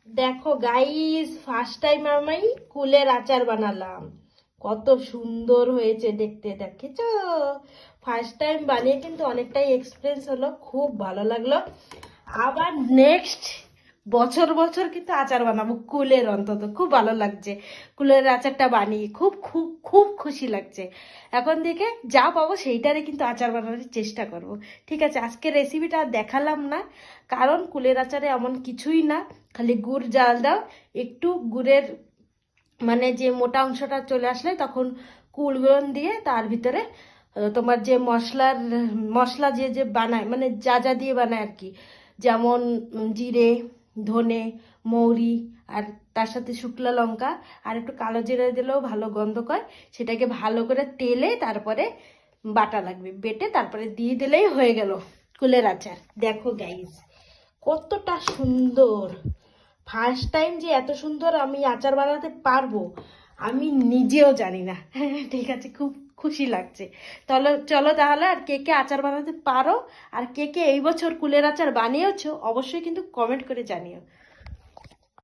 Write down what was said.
দেখো guys, first time আমি কুলের আচার বানালাম। কত সুন্দর হয়েছে দেখতে, দেখেছো? ফার্স্ট টাইম বানিয়ে কিন্তু অনেকটাই এক্সপিরিয়েন্স হলো, খুব ভালো লাগলো। আবার নেক্সট বছর বছর কিন্তু আচার বানাবো কুলের, অন্তত খুব ভালো লাগছে। কুলের আচারটা বানিয়ে খুব খুব খুব খুশি লাগছে। এখন থেকে যা পাবো সেইটারে কিন্তু আচার বানানোর চেষ্টা করব। ঠিক আছে, আজকের রেসিপিটা আর দেখালাম না, কারণ কুলের আচারে এমন কিছুই না, খালি গুড় জাল দাও, একটু গুড়ের মানে যে মোটা অংশটা চলে আসলে তখন কুলগুলো দিয়ে তার ভিতরে তোমার যে মশলা যে যে বানায়, মানে যা যা দিয়ে বানায় আর কি, যেমন জিরে, ধনে, মৌরি, আর তার সাথে শুকনো লঙ্কা আর একটু কালো জিরে দিলেও ভালো গন্ধ করে। সেটাকে ভালো করে তেলে তারপরে বাটা লাগবে, বেটে তারপরে দিয়ে দিলেই হয়ে গেল কুলের আচার। দেখো গাইস, কতটা সুন্দর! ফার্স্ট টাইম যে এত সুন্দর আমি আচার বানাতে পারবো আমি নিজেও জানি না। ঠিক আছে, খুব খুশি লাগছে। তাহলে চলো তাহলে, আর কে কে আচার বানাতে পারো আর কে কে এই বছর কুলের আচার বানিয়েছো অবশ্যই কিন্তু কমেন্ট করে জানিও।